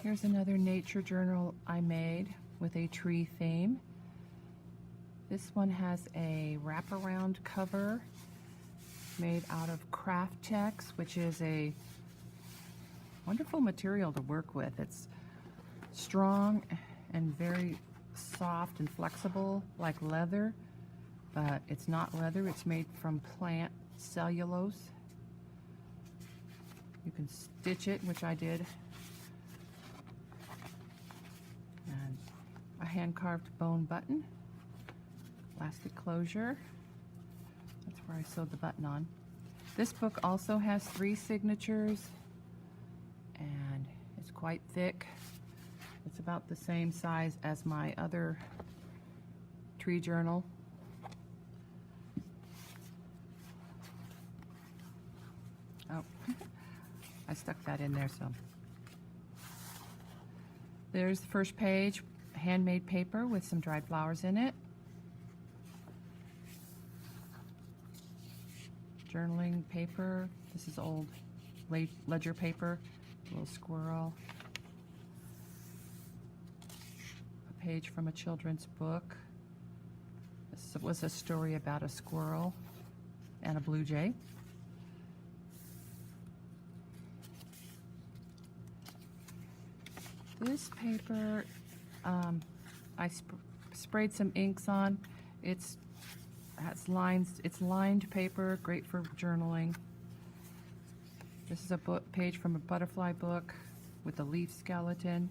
Here's another nature journal I made with a tree theme. This one has a wraparound cover made out of Kraftex, which is a wonderful material to work with. It's strong and very soft and flexible like leather, but it's not leather. It's made from plant cellulose. You can stitch it, which I did, and a hand-carved bone button, elastic closure. That's where I sewed the button on. This book also has 3 signatures, and it's quite thick. It's about the same size as my other tree journal. Oh, I stuck that in there, so. There's the first page, handmade paper with some dried flowers in it. Journaling paper. This is old ledger paper. A little squirrel. A page from a children's book. This was a story about a squirrel and a blue jay. This paper, I sprayed some inks on. It has lines. It's lined paper, great for journaling. This is a page from a butterfly book with a leaf skeleton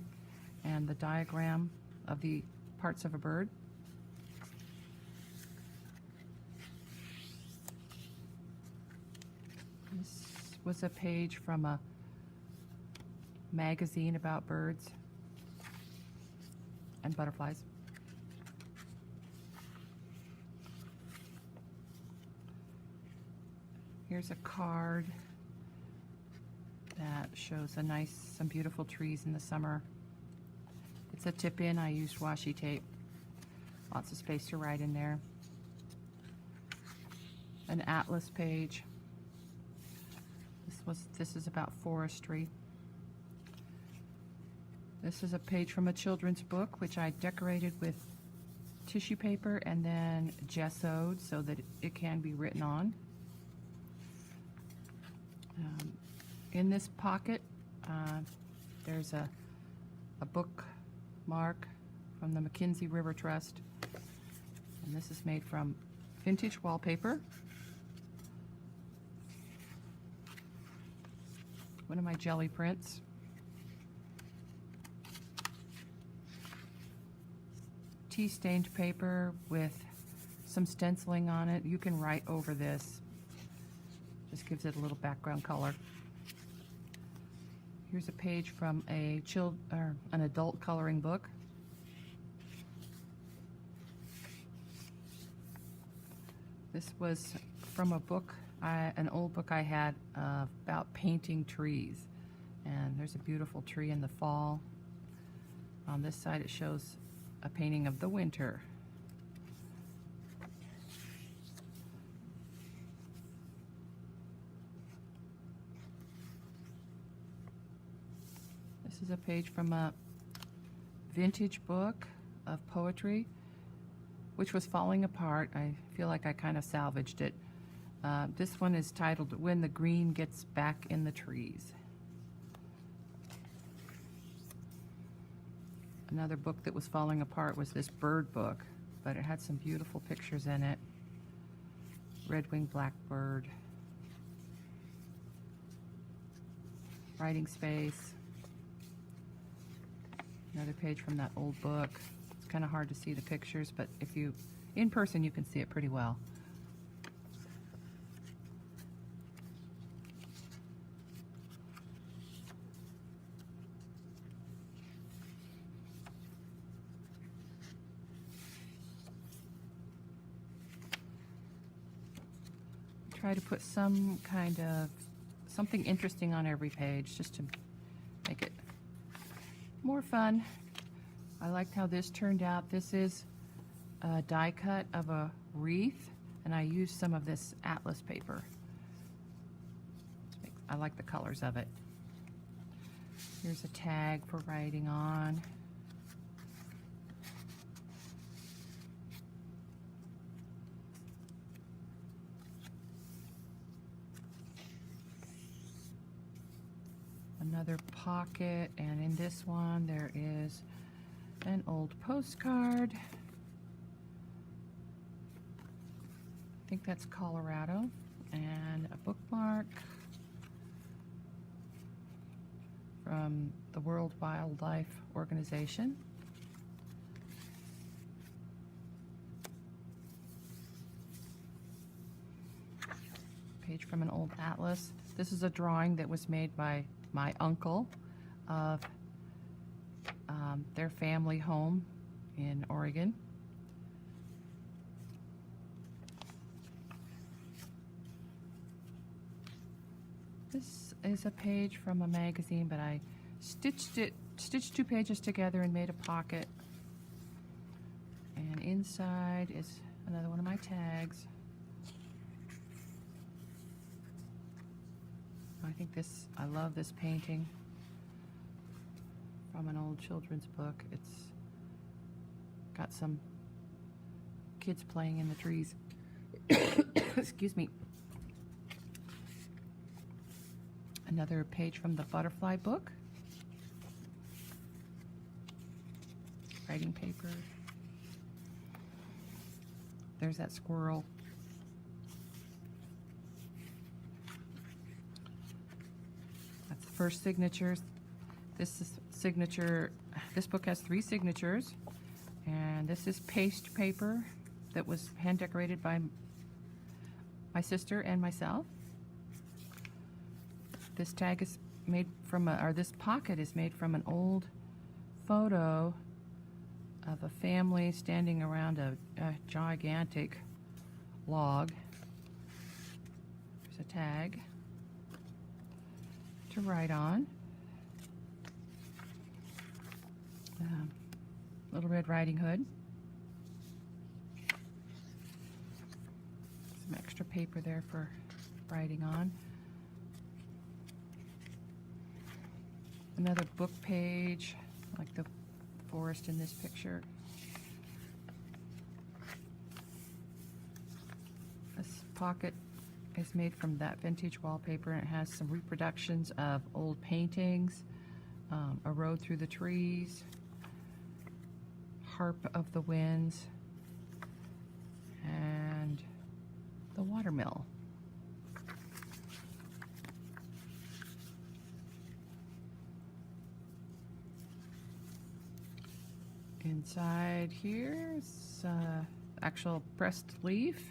and the diagram of the parts of a bird. This was a page from a magazine about birds and butterflies. Here's a card that shows some beautiful trees in the summer. It's a tip-in. I used washi tape. Lots of space to write in there. An atlas page. This is about forestry. This is a page from a children's book, which I decorated with tissue paper and then gessoed so that it can be written on. In this pocket, there's a bookmark from the Mackenzie River Trust, and this is made from vintage wallpaper. One of my jelly prints. Tea-stained paper with some stenciling on it. You can write over this. Just gives it a little background color. Here's a page from an adult coloring book. This was from a book, an old book I had about painting trees. And there's a beautiful tree in the fall. On this side it shows a painting of the winter. This is a page from a vintage book of poetry, which was falling apart. I feel like I kind of salvaged it. This one is titled "When the Green Gets Back in the Trees." Another book that was falling apart was this bird book, but it had some beautiful pictures in it. Red-winged blackbird. Writing space. Another page from that old book. It's kind of hard to see the pictures, but in person you can see it pretty well. Try to put some kind of something interesting on every page just to make it more fun. I liked how this turned out. This is a die cut of a wreath, and I used some of this atlas paper. I like the colors of it. Here's a tag for writing on. Another pocket, and in this one there is an old postcard. I think that's Colorado, and a bookmark from the World Wildlife Organization. Page from an old atlas. This is a drawing that was made by my uncle of their family home in Oregon. This is a page from a magazine, but I stitched 2 pages together and made a pocket. And inside is another one of my tags. I love this painting from an old children's book. It's got some kids playing in the trees. Excuse me. Another page from the butterfly book. Writing paper. There's that squirrel. That's the first signatures. This book has 3 signatures, and this is paste paper that was hand decorated by my sister and myself. This tag is made from this pocket is made from an old photo of a family standing around a gigantic log. There's a tag to write on. Little Red Riding Hood. Some extra paper there for writing on. Another book page, like the forest in this picture. This pocket is made from that vintage wallpaper, and it has some reproductions of old paintings, A Road Through the Trees, Harp of the Winds, and The Watermill. Inside here is actual pressed leaf,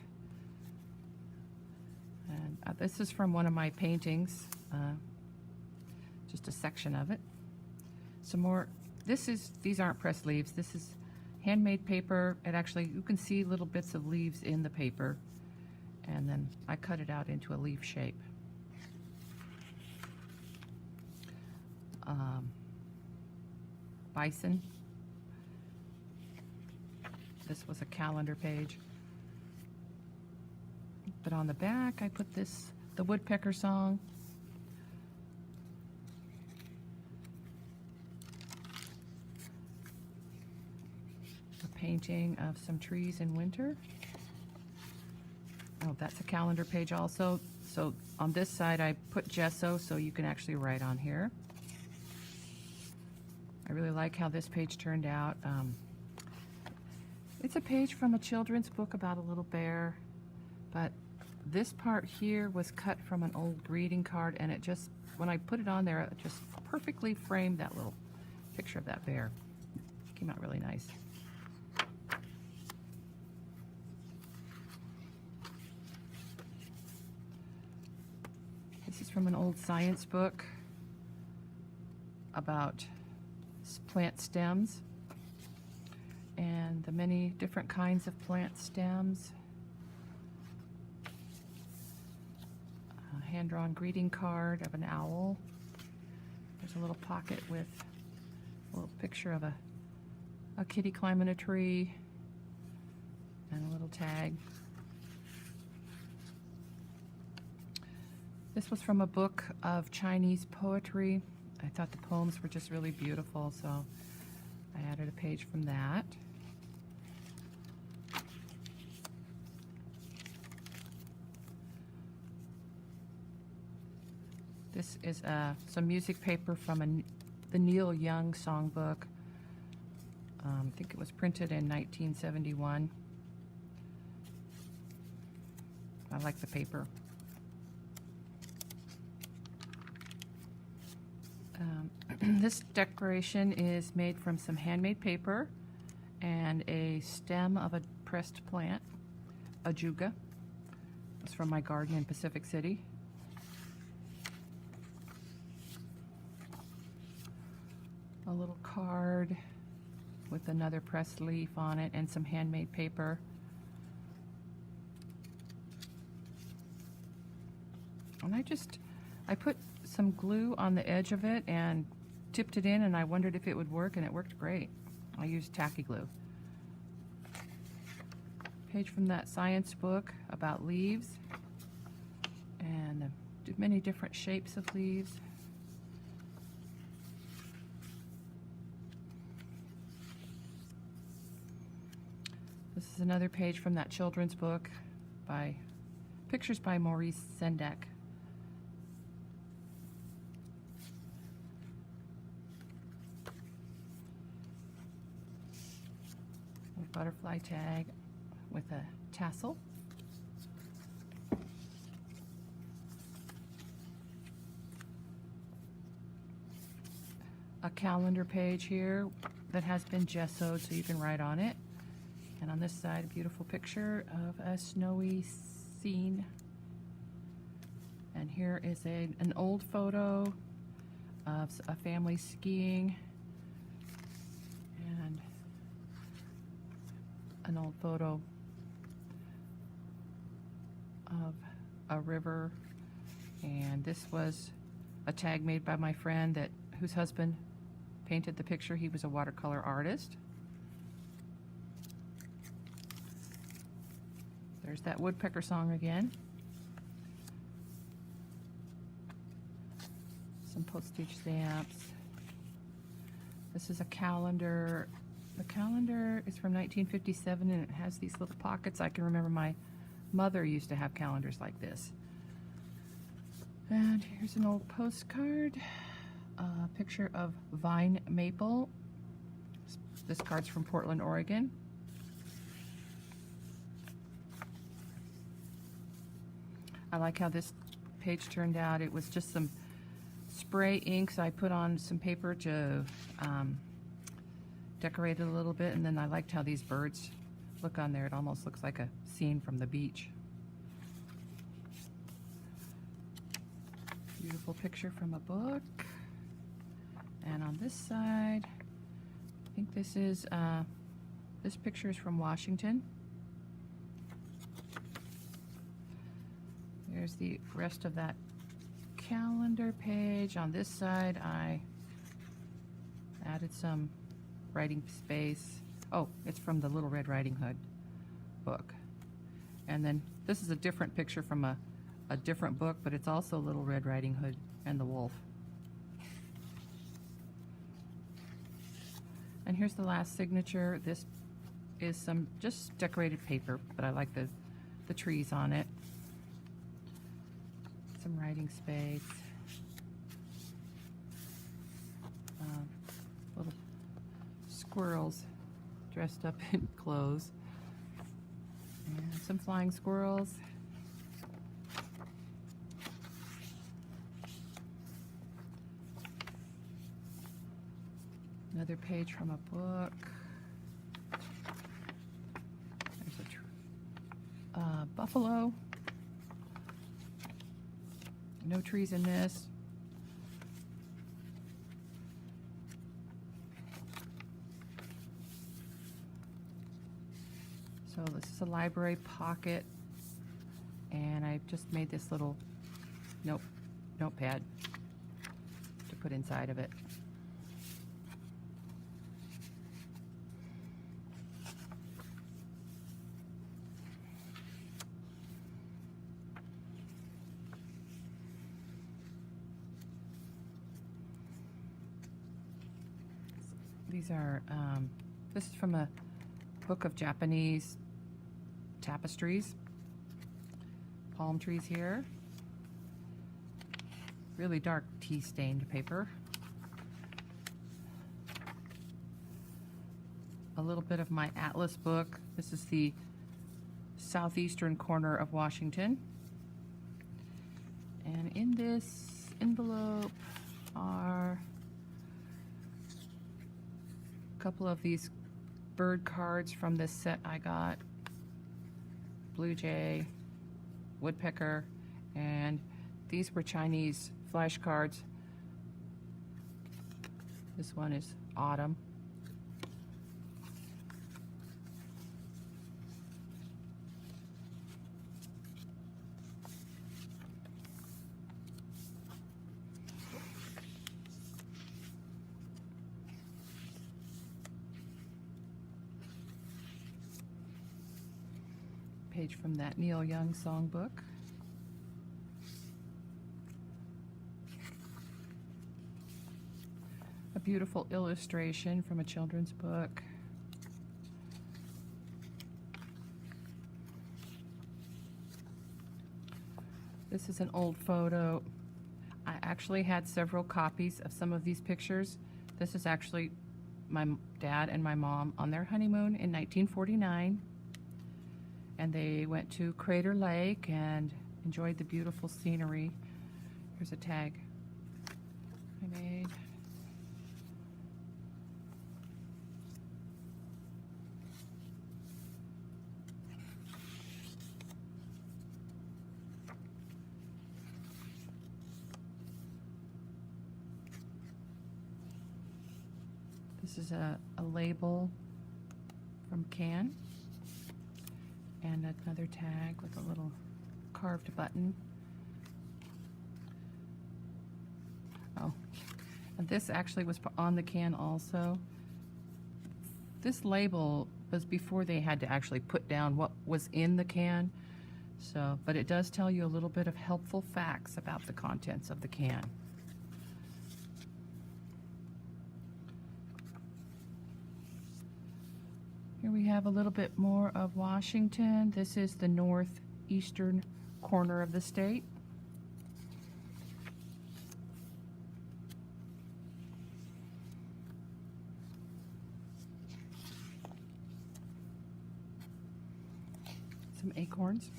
and this is from one of my paintings, just a section of it. Some more. These aren't pressed leaves. This is handmade paper. It actually, you can see little bits of leaves in the paper, and then I cut it out into a leaf shape. Bison. This was a calendar page. But on the back, I put the woodpecker song. A painting of some trees in winter. Oh, that's a calendar page also. So on this side, I put gesso so you can actually write on here. I really like how this page turned out. It's a page from a children's book about a little bear, but this part here was cut from an old greeting card, and it just, when I put it on there, it just perfectly framed that little picture of that bear. It came out really nice. This is from an old science book about plant stems and the many different kinds of plant stems. A hand-drawn greeting card of an owl. There's a little pocket with a little picture of a kitty climbing a tree and a little tag. This was from a book of Chinese poetry. I thought the poems were just really beautiful, so I added a page from that. This is some music paper from the Neil Young songbook. I think it was printed in 1971. I like the paper. This decoration is made from some handmade paper and a stem of a pressed plant, ajuga. It's from my garden in Pacific City. A little card with another pressed leaf on it and some handmade paper. And I put some glue on the edge of it and tipped it in, and I wondered if it would work, and it worked great. I used tacky glue. Page from that science book about leaves and the many different shapes of leaves. This is another page from that children's book by pictures by Maurice Sendak. A butterfly tag with a tassel. A calendar page here that has been gessoed so you can write on it. And on this side, a beautiful picture of a snowy scene. And here is an old photo of a family skiing, and an old photo of a river. And this was a tag made by my friend whose husband painted the picture. He was a watercolor artist. There's that woodpecker song again. Some postage stamps. This is a calendar. The calendar is from 1957, and it has these little pockets. I can remember my mother used to have calendars like this. And here's an old postcard. A picture of vine maple. This card's from Portland, Oregon. I like how this page turned out. It was just some spray inks. I put on some paper to decorate it a little bit, and then I liked how these birds look on there. It almost looks like a scene from the beach. Beautiful picture from a book. And on this side, I think this picture is from Washington. There's the rest of that calendar page. On this side, I added some writing space. Oh, it's from the Little Red Riding Hood book. And then this is a different picture from a different book, but it's also Little Red Riding Hood and the wolf. And here's the last signature. This is some just decorated paper, but I like the trees on it. Some writing space. Little squirrels dressed up in clothes. And some flying squirrels. Another page from a book. There's a buffalo. No trees in this. So this is a library pocket, and I just made this little notepad to put inside of it. These are, this is from a book of Japanese tapestries. Palm trees here. Really dark tea-stained paper. A little bit of my atlas book. This is the southeastern corner of Washington. And in this envelope are a couple of these bird cards from this set I got. Blue jay, woodpecker, and these were Chinese flashcards. This one is autumn. Page from that Neil Young songbook. A beautiful illustration from a children's book. This is an old photo. I actually had several copies of some of these pictures. This is actually my dad and my mom on their honeymoon in 1949. And they went to Crater Lake and enjoyed the beautiful scenery. Here's a tag I made. This is a label from Can. And another tag with a little carved button. Oh, and this actually was on the can also. This label was before they had to actually put down what was in the can. So, but it does tell you a little bit of helpful facts about the contents of the can. Here we have a little bit more of Washington. This is the northeastern corner of the state. Some acorns.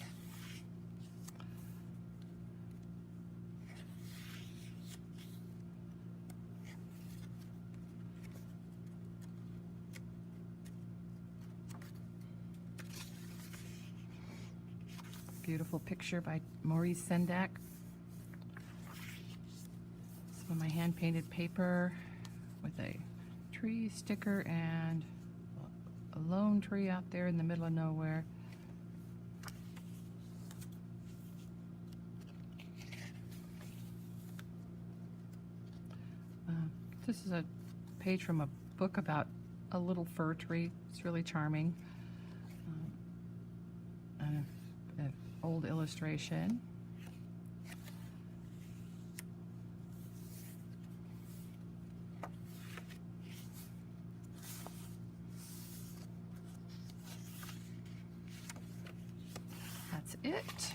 Beautiful picture by Maurice Sendak. Some of my hand-painted paper with a tree sticker and a lone tree out there in the middle of nowhere. This is a page from a book about a little fir tree. It's really charming. An old illustration. That's it.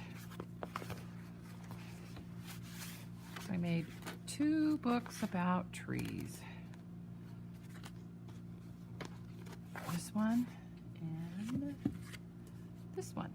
I made 2 books about trees. This one and this one.